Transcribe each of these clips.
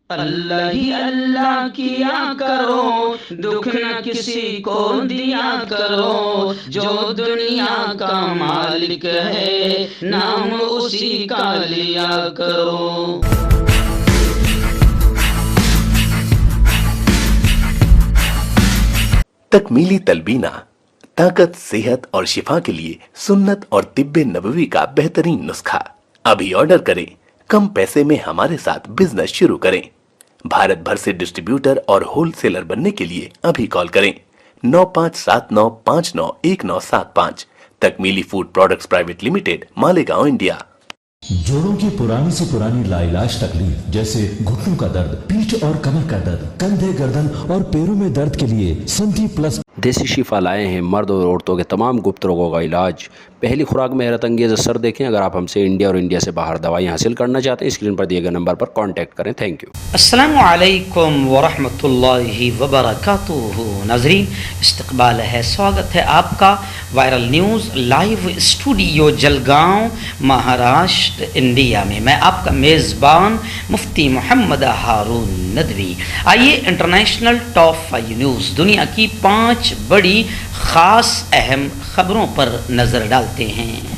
अल्लाह ही अल्लाह किया करो, दुख न किसी को दिया करो, जो दुनिया का मालिक है नाम उसी का लिया करो। तकमीली तलबीना ताकत, सेहत और शिफा के लिए सुन्नत और तिब्बे नबवी का बेहतरीन नुस्खा। अभी ऑर्डर करें, कम पैसे में हमारे साथ बिजनेस शुरू करें। भारत भर से डिस्ट्रीब्यूटर और होलसेलर बनने के लिए अभी कॉल करें 9579591975। Takmili food products private limited, Malegaon, India. जोड़ों की पुरानी से पुरानी लाइलाज तकलीफ जैसे घुटनों का दर्द, पीठ और कमर का दर्द, कंधे, गर्दन और पैरों में दर्द के लिए संधि प्लस देसी शिफा लाए हैं मर्द और औरतों के तमाम गुप्त रोगों का इलाज। पहली खुराक में हैरत अंगेज़ असर देखें। अगर आप हमसे इंडिया और इंडिया से बाहर दवाई हासिल करना चाहते हैं, स्क्रीन पर दिए गए नंबर पर कांटेक्ट करें। Thank you. अस्सलामु अलैकुम वरहमतुल्लाहि वबरकातुहू। नाज़रीन, इस्तकबाल है, स्वागत है आपका viral news live studio Jalgaon, Maharashtra, India में। मैं आपका मेज़बान मुफ्ती मोहम्मद हारून नदवी। आइए इंटरनेशनल टॉप 5 न्यूज़, दुनिया की 5 बड़ी ख़ास अहम खबरों पर नज़र डालते हैं।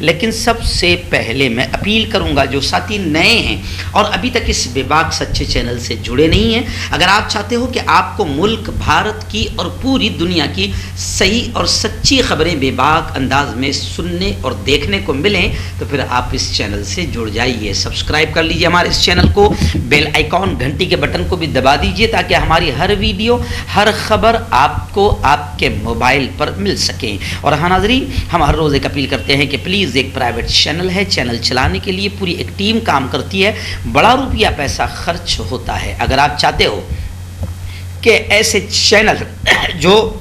लेकिन सबसे पहले मैं अपील करूंगा, जो साथी नए हैं और अभी तक इस बेबाक सच्चे चैनल से जुड़े नहीं हैं, अगर आप चाहते हो कि आपको मुल्क, भारत की और पूरी दुनिया की सही और सच्ची खबरें बेबाक अंदाज में सुनने और देखने को मिलें, तो फिर आप इस चैनल से जुड़ जाइए। सब्सक्राइब कर लीजिए हमारे इस चैनल को, बेल आइकॉन घंटी के बटन को भी दबा दीजिए, ताकि हमारी हर वीडियो, हर खबर आपको आपके मोबाइल पर मिल सके। और हाँ नाज़रीन, हम हर रोज़ एक अपील करते हैं कि प्लीज़, एक प्राइवेट चैनल है, चैनल चलाने के लिए पूरी एक टीम काम करती है, बड़ा रुपया पैसा खर्च होता है। अगर आप चाहते हो कि ऐसे चैनल जो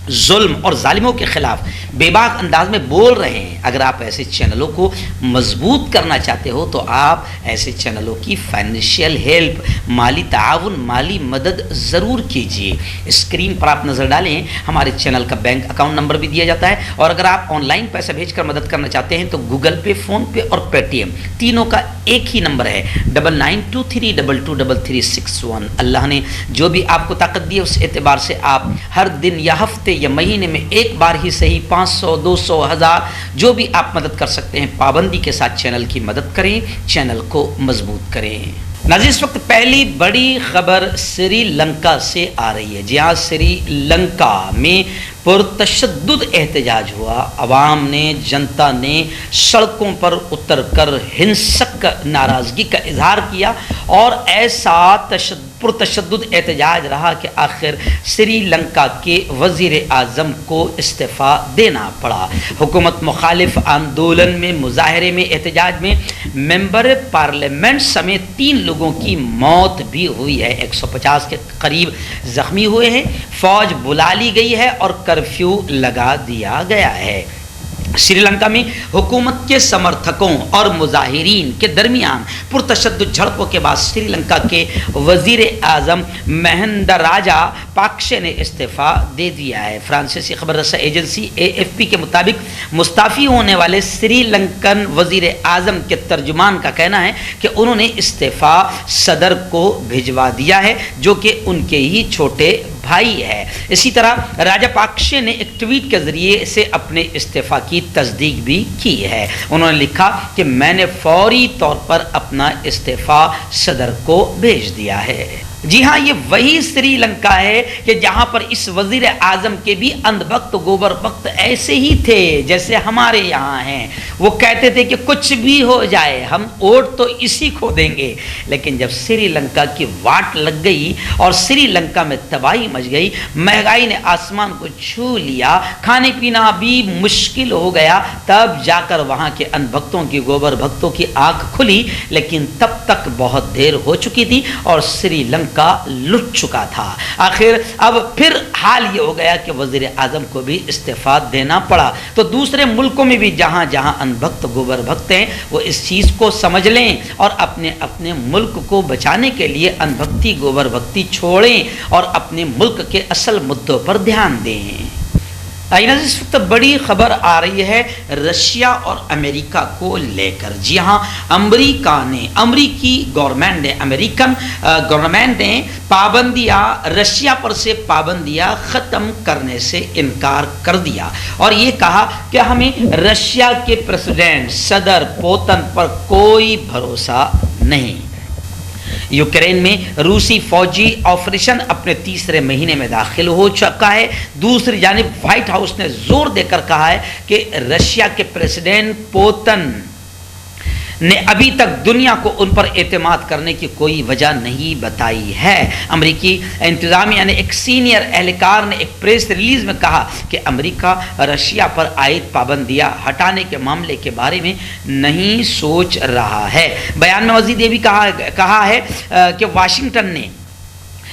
जुल्म और जालिमों के खिलाफ बेबाक अंदाज में बोल रहे हैं, अगर आप ऐसे चैनलों को मजबूत करना चाहते हो, तो आप ऐसे चैनलों की फाइनेंशियल हेल्प, माली ताउन, माली मदद ज़रूर कीजिए। स्क्रीन पर आप नज़र डालें, हमारे चैनल का बैंक अकाउंट नंबर भी दिया जाता है। और अगर आप ऑनलाइन पैसा भेजकर मदद करना चाहते हैं, तो गूगल पे, फ़ोन पे और पेटीएम तीनों का एक ही नंबर है, 9923223361। अल्लाह ने जो भी आपको ताकत दी है, उस एतबार से आप हर दिन या हफ्ते या महीने में एक बार ही सही 500, 200, 1000 जो भी आप मदद कर सकते हैं, पाबंदी के साथ चैनल की मदद करें, चैनल को मजबूत करें। नाज़रीन, इस वक्त पहली बड़ी खबर श्रीलंका से आ रही है। जी हाँ, श्रीलंका में पुरतशद्दुद एहतजाज हुआ। अवाम ने, जनता ने सड़कों पर उतरकर हिंसक नाराज़गी का इजहार किया और ऐसा पुरतशद्दुद एहतजाज रहा कि आखिर श्रीलंका के वज़ीर आज़म को इस्तीफ़ा देना पड़ा। हुकूमत मुखालिफ आंदोलन में, मुजाहरे में, एहतजाज में मेंबर पार्लियामेंट समेत 3 लोगों की मौत भी हुई है। 150 के करीब ज़ख्मी हुए हैं। फ़ौज बुला ली गई है और कर्फ्यू लगा दिया गया है। श्रीलंका में हुकूमत के समर्थकों और मुजाहिरीन के दरमियान पुरतशद्दुद झड़पों के बाद श्रीलंका के वज़ीर आज़म महिंदा राजापाक्से ने इस्तीफ़ा दे दिया है। फ्रांसीसी खबर रसा एजेंसी AFP के मुताबिक मुस्ताफ़ी होने वाले श्रीलंकन वज़ीर आज़म के तर्जुमान का कहना है कि उन्होंने इस्तीफ़ा सदर को भिजवा दिया है, जो कि उनके ही छोटे भाई है। इसी तरह राजापाक्से ने एक ट्वीट के ज़रिए से अपने इस्तीफ़ा की तस्दीक भी की है। उन्होंने लिखा कि मैंने फौरी तौर पर अपना इस्तीफ़ा सदर को भेज दिया है। जी हाँ, ये वही श्रीलंका है कि जहाँ पर इस वज़ीर आज़म के भी अंधभक्त, गोबर भक्त ऐसे ही थे जैसे हमारे यहाँ हैं। वो कहते थे कि कुछ भी हो जाए, हम वोट तो इसी को देंगे। लेकिन जब श्रीलंका की वाट लग गई और श्रीलंका में तबाही मच गई, महंगाई ने आसमान को छू लिया, खाने पीना भी मुश्किल हो गया, तब जाकर वहाँ के अंधभक्तों की, गोबर भक्तों की आँख खुली। लेकिन तब तक बहुत देर हो चुकी थी और श्रीलंका का लुट चुका था। आखिर अब फिर हाल ये हो गया कि वज़ीर आज़म को भी इस्तीफ़ा देना पड़ा। तो दूसरे मुल्कों में भी जहाँ जहाँ अनभक्त, गोबर भक्त हैं, वो इस चीज़ को समझ लें और अपने अपने मुल्क को बचाने के लिए अनभक्ति, गोबर भक्ति छोड़ें और अपने मुल्क के असल मुद्दों पर ध्यान दें। इस वक्त बड़ी खबर आ रही है रशिया और अमेरिका को लेकर। जी हाँ, अमरीकी गवर्नमेंट ने, अमेरिकन गवर्नमेंट ने रशिया पर से पाबंदियां ख़त्म करने से इनकार कर दिया और ये कहा कि हमें रशिया के प्रेसिडेंट सदर पुतिन पर कोई भरोसा नहीं। यूक्रेन में रूसी फौजी ऑपरेशन अपने तीसरे महीने में दाखिल हो चुका है। दूसरी जानिब व्हाइट हाउस ने जोर देकर कहा है कि रशिया के प्रेसिडेंट पुतिन ने अभी तक दुनिया को उन पर एतमाद करने की कोई वजह नहीं बताई है। अमेरिकी इंतजामिया ने, एक सीनियर एहलकार ने एक प्रेस रिलीज में कहा कि अमेरिका रशिया पर आयद पाबंदियां हटाने के मामले के बारे में नहीं सोच रहा है। बयान में मजीद ये भी कहा है कि वाशिंगटन ने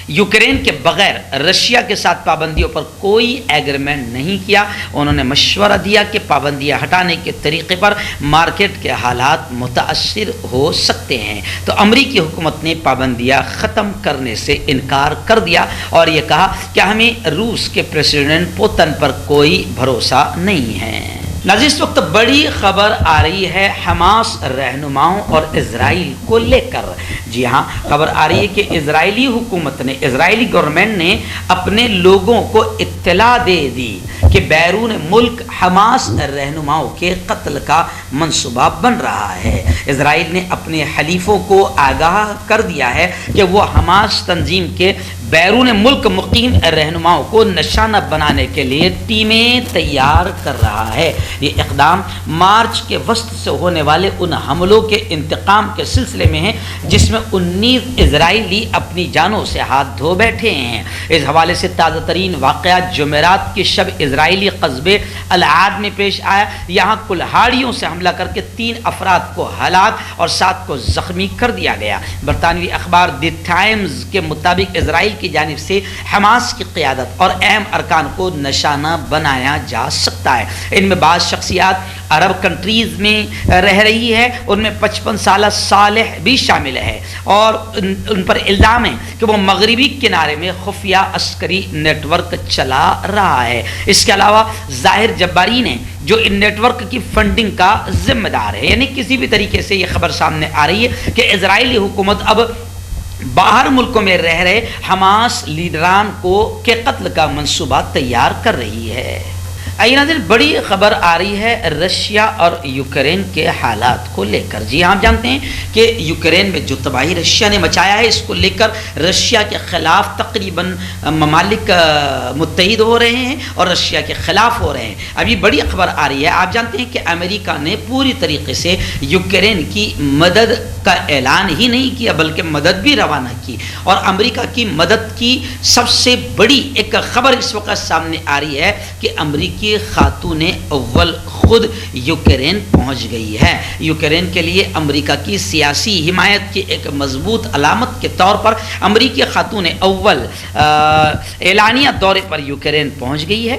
यूक्रेन के बगैर रशिया के साथ पाबंदियों पर कोई एग्रीमेंट नहीं किया। उन्होंने मशवरा दिया कि पाबंदियां हटाने के तरीके पर मार्केट के हालात मुतासिर हो सकते हैं। तो अमरीकी हुकूमत ने पाबंदियां ख़त्म करने से इनकार कर दिया और ये कहा कि हमें रूस के प्रेसिडेंट पुतिन पर कोई भरोसा नहीं है। नाज़रीन, इस वक्त बड़ी खबर आ रही है हमास रहनुमाओं और इजराइल को लेकर। जी हाँ, खबर आ रही है कि इजरायली हुकूमत ने, इजरायली गवर्नमेंट ने अपने लोगों को इत्तला दे दी कि बैरून मुल्क हमास रहनुमाओं के कत्ल का मंसूबा बन रहा है। इजराइल ने अपने हलीफों को आगाह कर दिया है कि वो हमास तंजीम के बैरून मुल्क मुकीम रहनुमाओं को निशाना बनाने के लिए टीमें तैयार कर रहा है। ये इक़दाम मार्च के वस्त से होने वाले उन हमलों के इंतकाम के सिलसिले में है जिसमें 19 इजराइली अपनी जानों से हाथ धो बैठे हैं। इस हवाले से ताज़ा तरीन वाक़या जुमेरात की शब इजराइली कस्बे अल-आद में पेश आया। यहाँ कुल्हाड़ियों से हमला करके 3 अफराद को हलाक और 7 को ज़ख्मी कर दिया गया। बरतानवी अखबार द टाइम्स के मुताबिक इजराइल की जानिब से हमास की क़यादत और अहम अरकान को निशाना बनाया जा सकता है। इनमें बाज़ शख्सियात अरब कंट्रीज़ में रह रही है, उनमें 55 साल सालेह भी शामिल है और उन पर इल्ज़ाम है कि वो मगरिबी किनारे में खुफिया अस्करी नेटवर्क चला रहा है। इसके अलावा ज़ाहिर जब्बारी ने, जो इन नेटवर्क की फंडिंग का जिम्मेदार है, यानी किसी भी तरीके से ये खबर सामने आ रही है कि इजरायली हुकूमत अब बाहर मुल्कों में रह रहे हमास लीडरान के कत्ल का मंसूबा तैयार कर रही है। आइए नाज़रीन, बड़ी खबर आ रही है रशिया और यूक्रेन के हालात को लेकर। जी हाँ, आप जानते हैं कि यूक्रेन में जो तबाही रशिया ने मचाया है, इसको लेकर रशिया के ख़िलाफ़ तकरीबन ममालिक मुत्तहिद हो रहे हैं और रशिया के ख़िलाफ़ हो रहे हैं। अभी बड़ी खबर आ रही है, आप जानते हैं कि अमेरिका ने पूरी तरीके से यूक्रेन की मदद का ऐलान ही नहीं किया बल्कि मदद भी रवाना की और अमेरिका की मदद की सबसे बड़ी एक खबर इस वक्त सामने आ रही है कि अमेरिकी खातून अव्वल खुद यूक्रेन पहुंच गई है। यूक्रेन के लिए अमेरिका की सियासी हिमायत की एक मजबूत अलामत के तौर पर अमेरिकी खातून अव्वल एलानिया दौरे पर यूक्रेन पहुंच गई है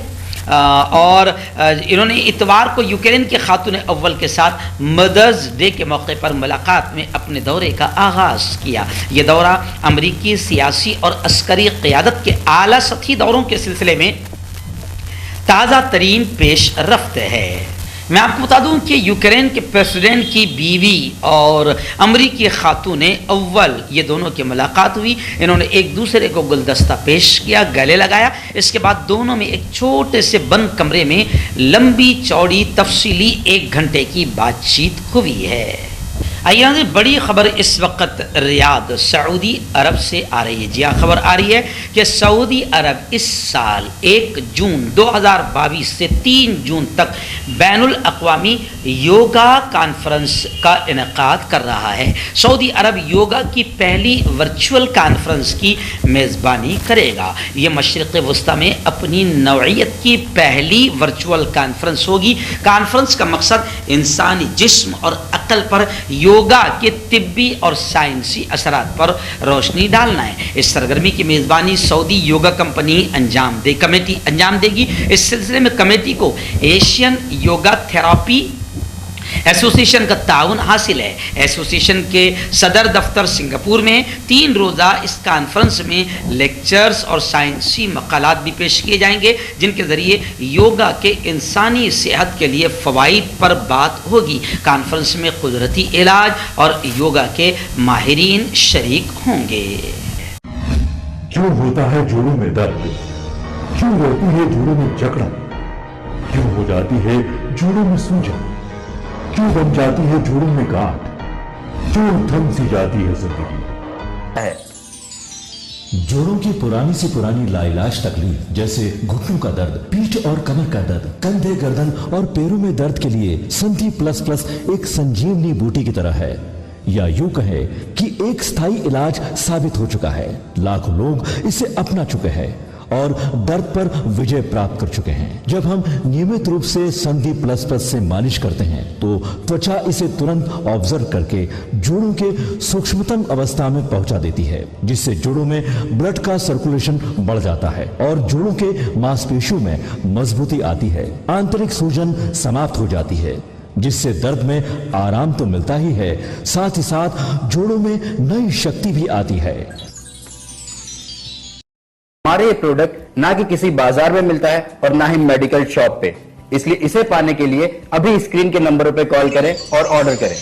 और इन्होंने इतवार को यूक्रेन के खातून अव्वल के साथ मदर्स डे के मौके पर मुलाकात में अपने दौरे का आगाज़ किया। ये दौरा अमेरिकी सियासी और अस्करी क़यादत के आला सतही दौरों के सिलसिले में ताज़ा तरीन पेश रफ्त है। मैं आपको बता दूं कि यूक्रेन के प्रेसिडेंट की बीवी और अमरीकी खातून अव्वल, ये दोनों की मुलाकात हुई। इन्होंने एक दूसरे को गुलदस्ता पेश किया, गले लगाया। इसके बाद दोनों में एक छोटे से बंद कमरे में लंबी चौड़ी तफसीली 1 घंटे की बातचीत हुई है। आइए, बड़ी खबर इस वक्त रियाद सऊदी अरब से आ रही है। जी हाँ, खबर आ रही है कि सऊदी अरब इस साल 1 जून 2022 से 3 जून तक बैनुल अक़वामी योगा कॉन्फ्रेंस का इनेकाद कर रहा है। सऊदी अरब योगा की पहली वर्चुअल कॉन्फ्रेंस की मेज़बानी करेगा। ये मशरिक़ वस्ता में अपनी नौइयत की पहली वर्चुअल कॉन्फ्रेंस होगी। कॉन्फ्रेंस का मकसद इंसानी जिस्म और अक़ल पर योगा के तिब्बी और साइंसी असरात पर रोशनी डालना है। इस सरगर्मी की मेज़बानी सऊदी योगा कंपनी कमेटी अंजाम देगी। इस सिलसिले में कमेटी को एशियन योगा थेरापी एसोसिएशन का ताउन हासिल है। एसोसिएशन के सदर दफ्तर सिंगापुर में 3 रोज़ा इस कॉन्फ्रेंस में लेक्चर्स और साइंसी मकालात भी पेश किए जाएंगे, जिनके ज़रिए योगा के इंसानी सेहत के लिए फ़वाइद पर बात होगी। कॉन्फ्रेंस में कुदरती इलाज और योगा के माहिरीन शरीक होंगे। क्यों होता है जोड़ों में दर्द, क्यों रहती है जोड़ों में जकड़न, क्यों हो जाती है जोड़ों में सूजन, क्यों बन जाती है जोड़ों में गांठ, क्यों थम सी जाती है जिंदगी। जोड़ों की पुरानी से पुरानी लाइलाज तकलीफ जैसे घुटनों का दर्द, पीठ और कमर का दर्द, कंधे, गर्दन और पैरों में दर्द के लिए संधि प्लस प्लस एक संजीवनी बूटी की तरह है, या यूं कहे कि एक स्थायी इलाज साबित हो चुका है। लाखों लोग इसे अपना चुके हैं और दर्द पर विजय प्राप्त कर चुके हैं। जब हम नियमित रूप से संधि प्लस प्लस से मालिश करते हैं तो त्वचा इसे तुरंत ऑब्जर्व करके जोड़ों के सूक्ष्मतम अवस्था में पहुंचा देती है, जिससे जोड़ों में ब्लड का सर्कुलेशन बढ़ जाता है और जोड़ों के मांसपेशियों में मजबूती आती है। आंतरिक सूजन समाप्त हो जाती है, जिससे दर्द में आराम तो मिलता ही है, साथ ही साथ जोड़ों में नई शक्ति भी आती है। हमारे ये प्रोडक्ट ना कि किसी बाजार में मिलता है और ना ही मेडिकल शॉप पे, इसलिए इसे पाने के लिए अभी स्क्रीन के नंबरों पे कॉल करें और ऑर्डर करें।